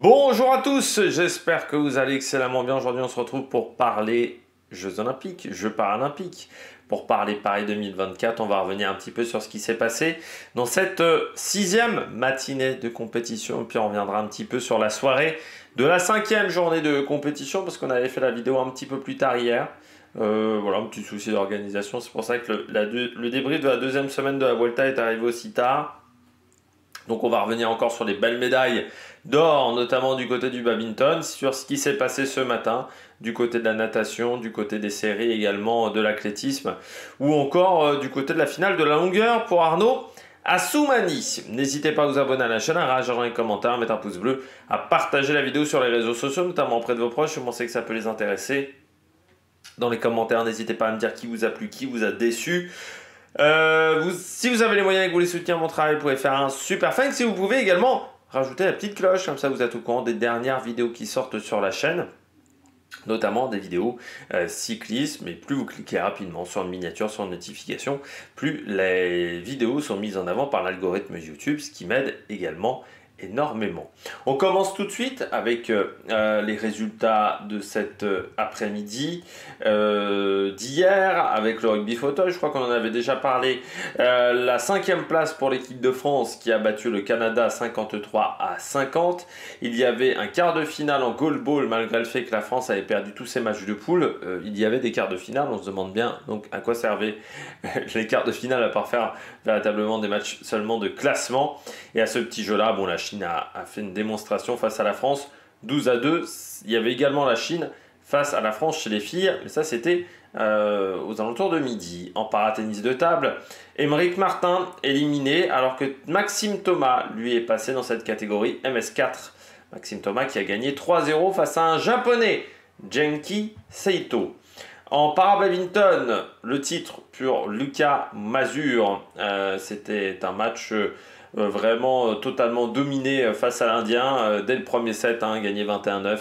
Bonjour à tous, j'espère que vous allez excellemment bien. Aujourd'hui, on se retrouve pour parler Jeux Olympiques, Jeux Paralympiques. Pour parler Paris 2024, on va revenir un petit peu sur ce qui s'est passé dans cette sixième matinée de compétition. Puis on reviendra un petit peu sur la soirée de la cinquième journée de compétition parce qu'on avait fait la vidéo un petit peu plus tard hier. Voilà, un petit souci d'organisation. C'est pour ça que le débrief de la deuxième semaine de la Vuelta est arrivé aussi tard. Donc on va revenir encore sur les belles médailles d'or, notamment du côté du badminton, sur ce qui s'est passé ce matin, du côté de la natation, du côté des séries également de l'athlétisme, ou encore du côté de la finale de la longueur pour Arnaud Assoumani. N'hésitez pas à vous abonner à la chaîne, à réagir dans les commentaires, à mettre un pouce bleu, à partager la vidéo sur les réseaux sociaux, notamment auprès de vos proches, si vous pensez que ça peut les intéresser. Dans les commentaires, n'hésitez pas à me dire qui vous a plu, qui vous a déçu. Si vous avez les moyens et que vous voulez soutenir mon travail, vous pouvez faire un super thanks. Si vous pouvez également rajouter la petite cloche, comme ça vous êtes au courant des dernières vidéos qui sortent sur la chaîne, notamment des vidéos cyclisme. Et plus vous cliquez rapidement sur une miniature, sur une notification, plus les vidéos sont mises en avant par l'algorithme YouTube, ce qui m'aide également énormément. On commence tout de suite avec les résultats de cet après-midi d'hier avec le rugby fauteuil. Je crois qu'on en avait déjà parlé. La cinquième place pour l'équipe de France qui a battu le Canada 53-50. Il y avait un quart de finale en goalball malgré le fait que la France avait perdu tous ses matchs de poule. Il y avait des quarts de finale. On se demande bien donc à quoi servaient les quarts de finale à part faire véritablement des matchs seulement de classement. Et à ce petit jeu-là, bon, la Chine a fait une démonstration face à la France, 12-2. Il y avait également la Chine face à la France chez les filles, mais ça c'était aux alentours de midi. En paratennis de table, Aymeric Martin éliminé, alors que Maxime Thomas lui est passé dans cette catégorie MS4. Maxime Thomas qui a gagné 3-0 face à un japonais, Genki Seito. En para-badminton, le titre pour Lucas Mazur, c'était un match vraiment totalement dominé face à l'Indien dès le premier set, gagné 21-9,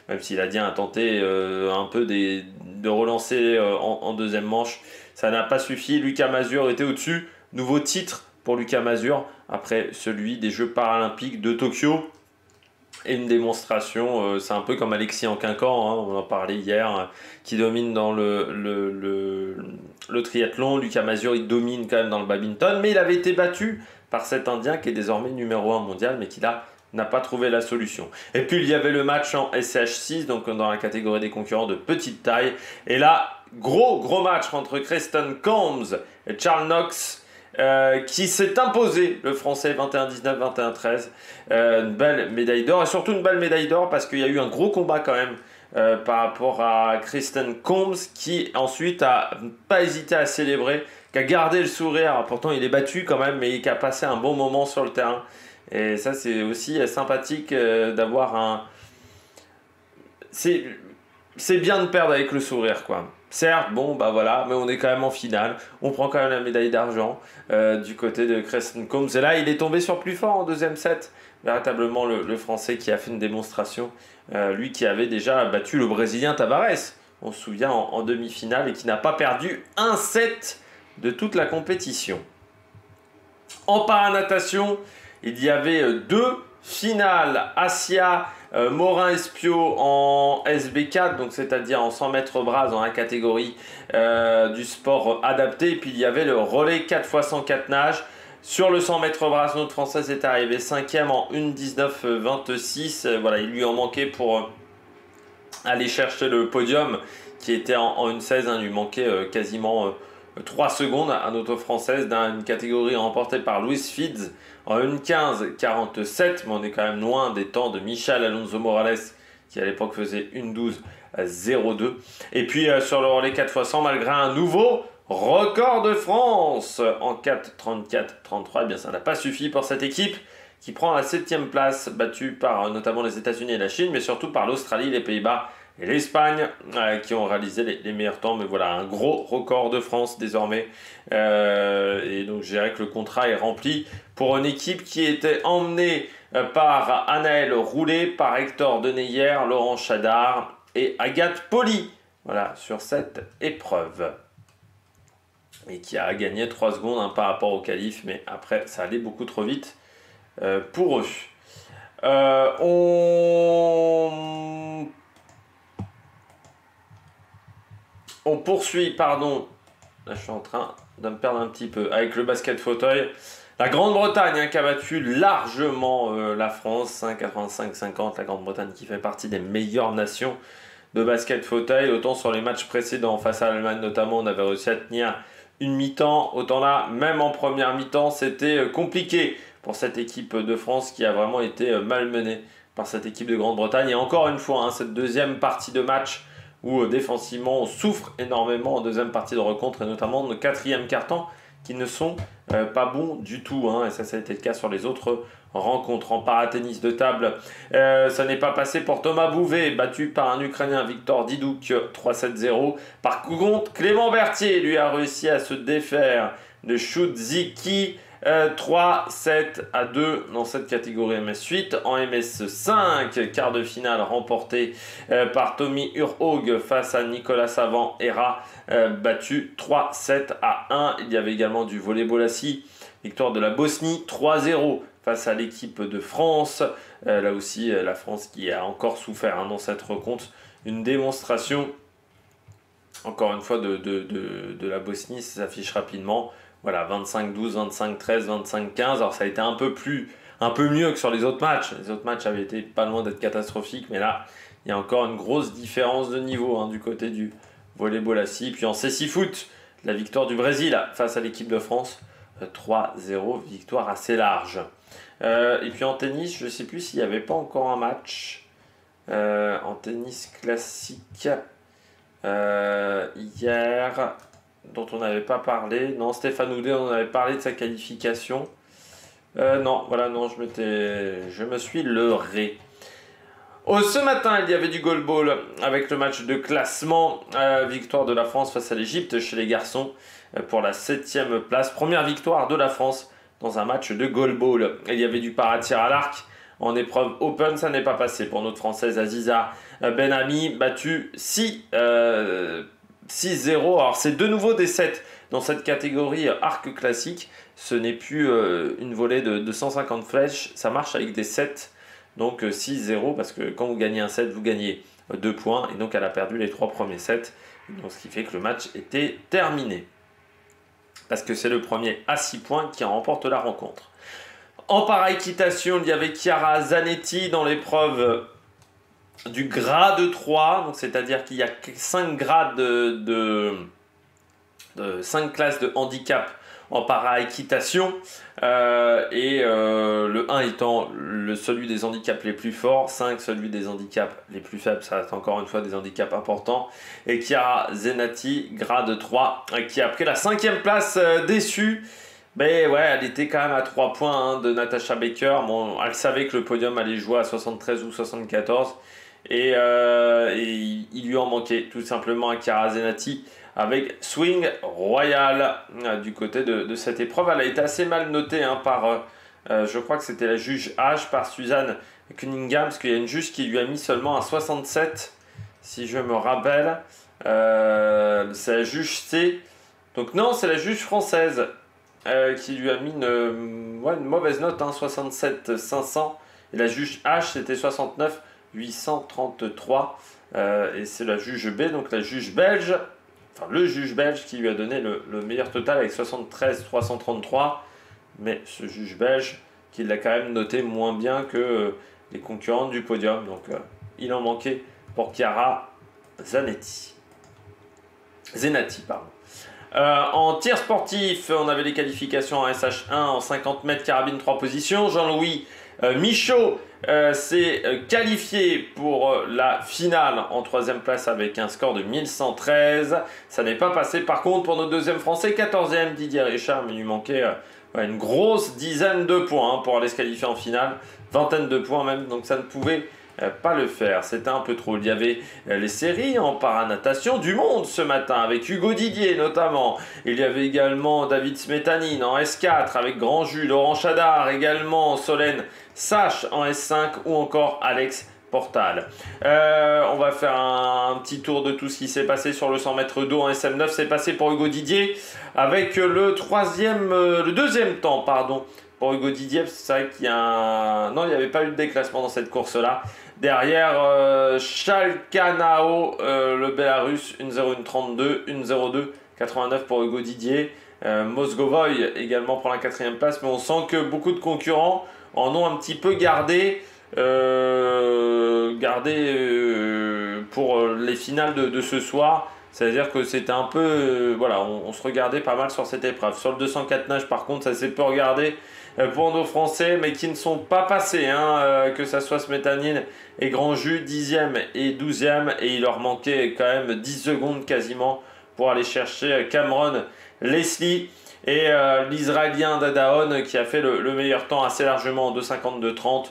même si l'Indien a tenté un peu de relancer en deuxième manche. Ça n'a pas suffi, Lucas Mazur était au-dessus. Nouveau titre pour Lucas Mazur après celui des Jeux Paralympiques de Tokyo. Et une démonstration, c'est un peu comme Alexis en Quincan, on en parlait hier, qui domine dans le triathlon. Lucas Mazur, il domine quand même dans le badminton, mais il avait été battu par cet Indien qui est désormais numéro 1 mondial, mais qui n'a pas trouvé la solution. Et puis il y avait le match en SH6, donc dans la catégorie des concurrents de petite taille. Et là, gros match entre Kristen Combs et Charles Knox, qui s'est imposé, le français 21-19, 21-13. Une belle médaille d'or, et surtout une belle médaille d'or parce qu'il y a eu un gros combat quand même par rapport à Kristen Combs, qui ensuite a pas hésité à célébrer, qui a gardé le sourire. Pourtant il est battu quand même, mais qui a passé un bon moment sur le terrain. Et ça c'est aussi sympathique d'avoir un... C'est bien de perdre avec le sourire, quoi. Certes, bon, bah voilà, mais on est quand même en finale. On prend quand même la médaille d'argent du côté de Kristen Combs. Et là, il est tombé sur plus fort en deuxième set. Véritablement, le Français qui a fait une démonstration. Lui qui avait déjà battu le Brésilien Tavares, on se souvient, en demi-finale, et qui n'a pas perdu un set de toute la compétition. En paranatation, il y avait deux finales. Asia Morin-Espiau en SB4, donc c'est-à-dire en 100 mètres bras dans la catégorie du sport adapté. Et puis il y avait le relais 4x100 nage. Sur le 100 mètres bras, notre Française est arrivée 5e en 1:19:26. Voilà, il lui en manquait pour aller chercher le podium qui était en 1:16. Il lui manquait quasiment 3 secondes à notre Française dans une catégorie remportée par Louise Fides en 1:15:47, mais on est quand même loin des temps de Michel Alonso Morales qui à l'époque faisait 1:12:02. Et puis sur le relais 4x100, malgré un nouveau record de France en 4:34:33, eh bien ça n'a pas suffi pour cette équipe qui prend la 7e place, battue par notamment les États-Unis et la Chine, mais surtout par l'Australie, les Pays-Bas et l'Espagne qui ont réalisé les meilleurs temps. Mais voilà, un gros record de France désormais. Et donc je dirais que le contrat est rempli pour une équipe qui était emmenée par Anaëlle Roulet, par Hector Deneyer, Laurent Chadard et Agathe Poli. Voilà, sur cette épreuve. Et qui a gagné 3 secondes par rapport au qualif, mais après ça allait beaucoup trop vite pour eux. On On poursuit, pardon. Là, je suis en train de me perdre un petit peu avec le basket fauteuil. La Grande-Bretagne hein, qui a battu largement la France, 85-50. La Grande-Bretagne qui fait partie des meilleures nations de basket fauteuil. Autant sur les matchs précédents, face à l'Allemagne notamment, on avait réussi à tenir une mi-temps. Autant là, même en première mi-temps, c'était compliqué pour cette équipe de France qui a vraiment été malmenée par cette équipe de Grande-Bretagne. Et encore une fois, hein, cette deuxième partie de match où défensivement on souffre énormément en deuxième partie de rencontre et notamment le quatrième quart-temps qui ne sont pas bons du tout. Hein, et ça a été le cas sur les autres rencontres. En paratennis de table, ça n'est pas passé pour Thomas Bouvet, battu par un Ukrainien, Victor Didouk, 3-7-0. Par contre, Clément Berthier, lui, a réussi à se défaire de Shudziki, 3-7-2 dans cette catégorie MS8. En MS5, quart de finale remporté par Tommy Urhaug face à Nicolas Savant-Héra, battu 3-7-1. Il y avait également du volleyball assis, victoire de la Bosnie 3-0 face à l'équipe de France. Là aussi, la France qui a encore souffert hein, dans cette rencontre. Une démonstration, encore une fois, de la Bosnie, ça s'affiche rapidement. Voilà, 25-12, 25-13, 25-15. Alors ça a été un peu mieux que sur les autres matchs. Les autres matchs avaient été pas loin d'être catastrophiques, mais là, il y a encore une grosse différence de niveau hein, du côté du volleyball assis. Puis en CC Foot, la victoire du Brésil face à l'équipe de France, 3-0, victoire assez large. Et puis en tennis, je ne sais plus s'il n'y avait pas encore un match en tennis classique hier, dont on n'avait pas parlé. Non, Stéphane Houdet, on avait parlé de sa qualification. Non, voilà, non, je me suis leurré. Ce matin, il y avait du goalball avec le match de classement. Victoire de la France face à l'Égypte chez les garçons pour la 7e place. Première victoire de la France dans un match de goalball. Il y avait du para-tir à l'arc en épreuve open. Ça n'est pas passé pour notre Française Aziza Benami, battue 6-0. Alors, c'est de nouveau des 7 dans cette catégorie arc classique. Ce n'est plus une volée de 150 flèches. Ça marche avec des 7. Donc 6-0 parce que quand vous gagnez un set, vous gagnez 2 points. Et donc elle a perdu les 3 premiers sets. Donc, ce qui fait que le match était terminé. Parce que c'est le premier à 6 points qui remporte la rencontre. En para-équitation, il y avait Chiara Zanetti dans l'épreuve du grade 3. Donc c'est-à-dire qu'il y a 5 grades 5 classes de handicap en para-équitation, le 1 étant celui des handicaps les plus forts, 5 celui des handicaps les plus faibles, ça reste encore une fois des handicaps importants. Et Chiara Zanetti, grade 3, qui a pris la 5e place déçue. Mais ouais, elle était quand même à 3 points hein, de Natasha Baker. Bon, elle savait que le podium allait jouer à 73 ou 74. Et il lui en manquait tout simplement à Chiara Zanetti, avec Swing Royal du côté de cette épreuve. Elle a été assez mal notée hein, par, je crois que c'était la juge H, par Suzanne Cunningham, parce qu'il y a une juge qui lui a mis seulement un 67, si je me rappelle. C'est la juge C. Donc non, c'est la juge française qui lui a mis une mauvaise note, hein, 67 500. Et la juge H, c'était 69 833. Et c'est la juge B, donc la juge belge. Enfin, le juge belge qui lui a donné le meilleur total avec 73 333, mais ce juge belge qui l'a quand même noté moins bien que les concurrentes du podium. Donc il en manquait pour Chiara Zanetti. En tir sportif, on avait les qualifications en SH1 en 50 mètres carabine 3 positions. Jean-Louis Michaud s'est qualifié pour la finale en 3e place avec un score de 1113. Ça n'est pas passé par contre pour notre deuxième français, 14e Didier Richard, mais il lui manquait une grosse dizaine de points hein, pour aller se qualifier en finale, vingtaine de points même, donc ça ne pouvait pas le faire, c'était un peu trop. Il y avait les séries en paranatation du monde ce matin avec Hugo Didier notamment. Il y avait également David Smetanine en S4 avec Grand Jus, Laurent Chadard également, Solène Sache en S5 ou encore Alex Portal. On va faire un petit tour de tout ce qui s'est passé sur le 100 mètres d'eau en SM9. C'est passé pour Hugo Didier avec le deuxième temps, pardon. Pour Hugo Didier, c'est vrai qu'il y a non, il n'y avait pas eu de déclassement dans cette course-là. Derrière, Chalkanao, le Bélarus, 1-0, 1-32, 1-0-2, 89 pour Hugo Didier. Mosgovoy également prend la 4e place, mais on sent que beaucoup de concurrents en ont un petit peu gardé, pour les finales de ce soir. C'est-à-dire que c'était un peu... voilà, on se regardait pas mal sur cette épreuve. Sur le 204 nages, par contre, ça s'est peu regardé pour nos Français, mais qui ne sont pas passés, que ça soit Smetanine et Grandjus, 10e et 12e, et il leur manquait quand même 10 secondes quasiment pour aller chercher Cameron Leslie et l'Israélien Dadaon qui a fait le meilleur temps assez largement en 2,52,30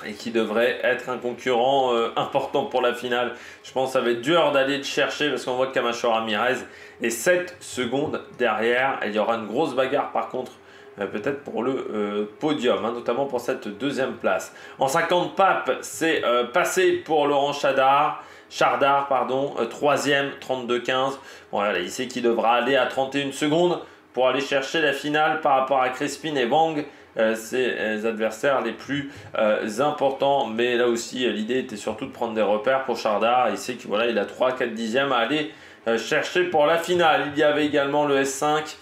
et qui devrait être un concurrent important pour la finale. Je pense que ça va être dur d'aller le chercher parce qu'on voit que Camacho Ramirez est 7 secondes derrière. Et il y aura une grosse bagarre par contre, peut-être pour le podium, notamment pour cette 2e place. En 50 papes, c'est passé pour Laurent Chardard, 3e, 32-15. Voilà, il sait qu'il devra aller à 31 secondes pour aller chercher la finale par rapport à Crespin et Bang. C'est les adversaires les plus importants, mais là aussi l'idée était surtout de prendre des repères pour Chardard. Il sait qu'il voilà, il a 3-4 dixièmes à aller chercher pour la finale. Il y avait également le S5,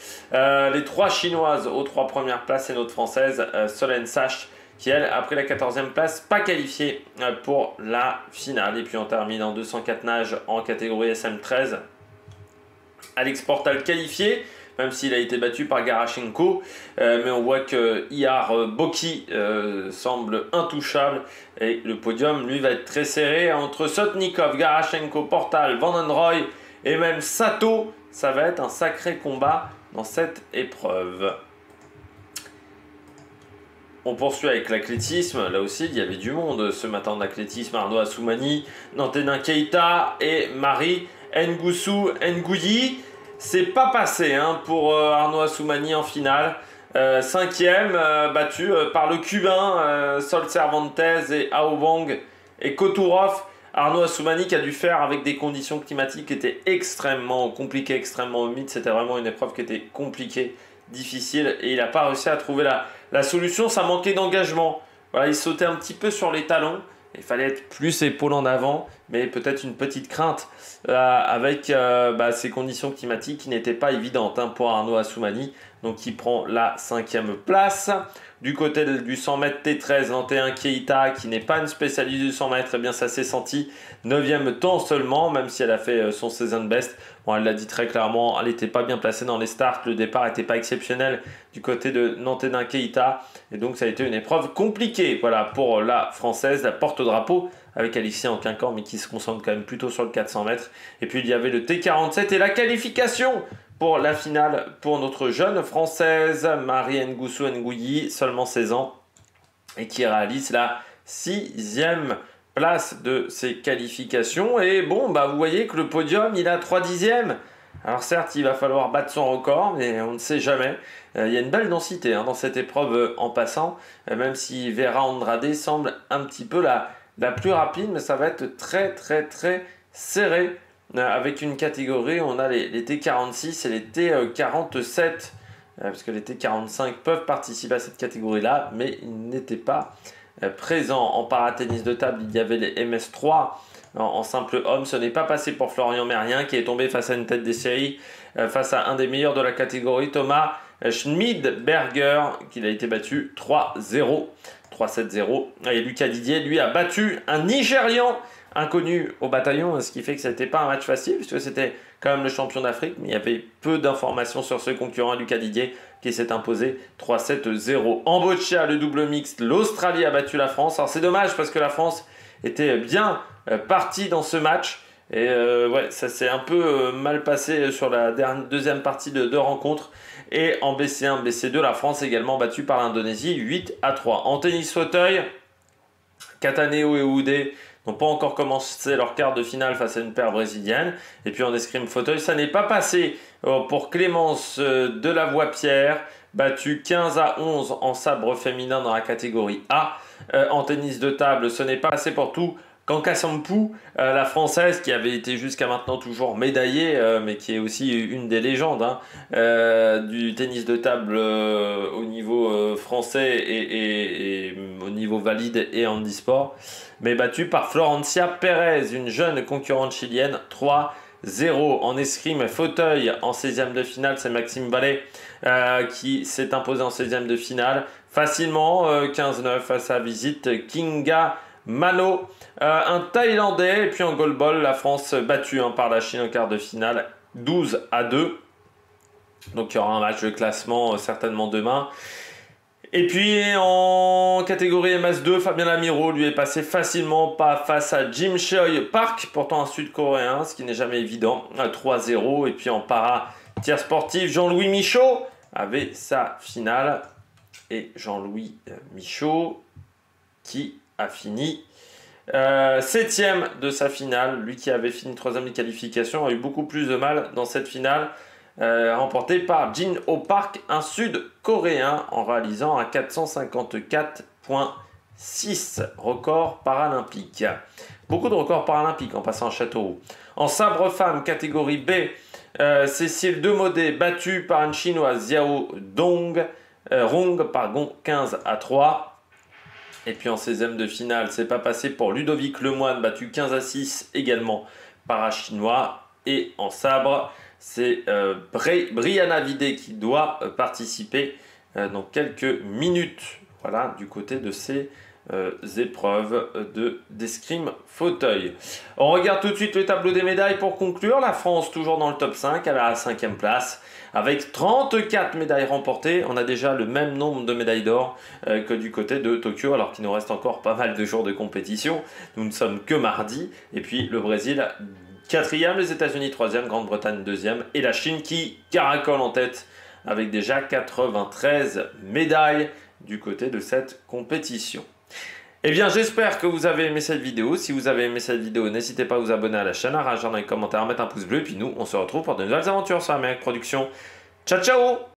les 3 chinoises aux 3 premières places et notre française Solène Sache qui elle a pris la 14e place, pas qualifiée pour la finale. Et puis on termine en 204 nages en catégorie SM13. Alex Portal qualifié, même s'il a été battu par Garachenko, mais on voit que Ihar Boki semble intouchable et le podium lui va être très serré entre Sotnikov, Garachenko, Portal, Vandenroy et même Sato. Ça va être un sacré combat dans cette épreuve. On poursuit avec l'athlétisme. Là aussi, il y avait du monde ce matin en athlétisme. Arnaud Assoumani, Nantenin Keita et Marie Ngusu Nguyi. C'est pas passé pour Arnaud Assoumani en finale. 5e, battu par le Cubain Sol Cervantes et Aobang et Kotourov. Arnaud Assoumani qui a dû faire avec des conditions climatiques qui étaient extrêmement compliquées, extrêmement humides. C'était vraiment une épreuve qui était compliquée, difficile, et il n'a pas réussi à trouver la solution. Ça manquait d'engagement. Voilà, il sautait un petit peu sur les talons. Il fallait être plus épaule en avant, mais peut-être une petite crainte avec ces conditions climatiques qui n'étaient pas évidentes pour Arnaud Assoumani. Donc il prend la 5e place. Du côté du 100 mètres T13, Nantenin Keita, qui n'est pas une spécialiste du 100 mètres, eh bien ça s'est senti. 9e temps seulement, même si elle a fait son season best. Bon, elle l'a dit très clairement, elle n'était pas bien placée dans les starts. Le départ n'était pas exceptionnel du côté de Nantenin Keita. Et donc ça a été une épreuve compliquée pour la française, la porte-drapeau avec Alexis Anquincan, mais qui se concentre quand même plutôt sur le 400 mètres. Et puis il y avait le T47 et la qualification pour la finale pour notre jeune française Marie Ngusu Nguyi, seulement 16 ans, et qui réalise la 6e place de ses qualifications. Et bon, vous voyez que le podium, il a 3 dixièmes. Alors certes, il va falloir battre son record, mais on ne sait jamais. Il y a une belle densité dans cette épreuve en passant, même si Vera Andrade semble un petit peu la plus rapide, mais ça va être très très très serré. Avec une catégorie, on a les T46 et les T47, parce que les T45 peuvent participer à cette catégorie-là, mais ils n'étaient pas présents. En paratennis de table, il y avait les MS3 en simple homme. Ce n'est pas passé pour Florian Merlin, qui est tombé face à une tête des séries, face à un des meilleurs de la catégorie, Thomas Schmidberger, qui a été battu 3-0, 3-7-0. Et Lucas Didier, lui, a battu un Nigérian inconnu au bataillon, ce qui fait que ce n'était pas un match facile, puisque c'était quand même le champion d'Afrique, mais il y avait peu d'informations sur ce concurrent, Lucas Didier, qui s'est imposé 3-7-0. En boccia, le double mixte, l'Australie a battu la France. Alors c'est dommage, parce que la France était bien partie dans ce match, et ça s'est un peu mal passé sur la deuxième partie de rencontre. Et en BC1, BC2, la France également battue par l'Indonésie 8-3. En tennis fauteuil, Cataneo et Oudé n'ont pas encore commencé leur quart de finale face à une paire brésilienne. Et puis en escrime fauteuil, ça n'est pas passé pour Clémence Delavoye-Pierre, battue 15-11 en sabre féminin dans la catégorie A. En tennis de table, ce n'est pas passé pour tout Kanka Sampu, la française qui avait été jusqu'à maintenant toujours médaillée, mais qui est aussi une des légendes hein, du tennis de table au niveau français et au niveau valide et handisport, mais battue par Florencia Pérez, une jeune concurrente chilienne, 3-0 en escrime fauteuil en 16e de finale. C'est Maxime Ballet qui s'est imposé en 16e de finale facilement, 15-9 face à visite Kinga Mano, un Thaïlandais. Et puis en goalball, la France battue hein, par la Chine en quart de finale 12-2. Donc il y aura un match de classement certainement demain. Et puis en catégorie MS2, Fabien Lamiro lui est passé facilement pas face à Jim Choi Park, pourtant un sud-coréen, ce qui n'est jamais évident, 3-0. Et puis en para tir sportif, Jean-Louis Michaud avait sa finale. Et Jean-Louis Michaud qui a fini 7e de sa finale. Lui qui avait fini 3e de qualification a eu beaucoup plus de mal dans cette finale. Remporté par Jin Ho Park, un sud-coréen, en réalisant un 454.6, record paralympique. Beaucoup de records paralympiques en passant à Châteauroux. En sabre femme, catégorie B, Cécile Demodé, battue par une chinoise, Xiao Rong, 15-3. Et puis en 16e de finale, c'est pas passé pour Ludovic Lemoine, battu 15-6 également par un chinois. Et en sabre, c'est Brianna Vidé qui doit participer dans quelques minutes. Voilà, du côté de ces épreuves d'escrime fauteuil. On regarde tout de suite le tableau des médailles pour conclure. La France toujours dans le top 5, elle est à la 5e place avec 34 médailles remportées. On a déjà le même nombre de médailles d'or que du côté de Tokyo, alors qu'il nous reste encore pas mal de jours de compétition. Nous ne sommes que mardi. Et puis le Brésil 4e, les États-Unis 3e, Grande-Bretagne 2e et la Chine qui caracole en tête avec déjà 93 médailles du côté de cette compétition. Eh bien, j'espère que vous avez aimé cette vidéo. Si vous avez aimé cette vidéo, n'hésitez pas à vous abonner à la chaîne, à réagir dans les commentaires, à mettre un pouce bleu. Et puis nous, on se retrouve pour de nouvelles aventures sur Amérique Production. Ciao, ciao!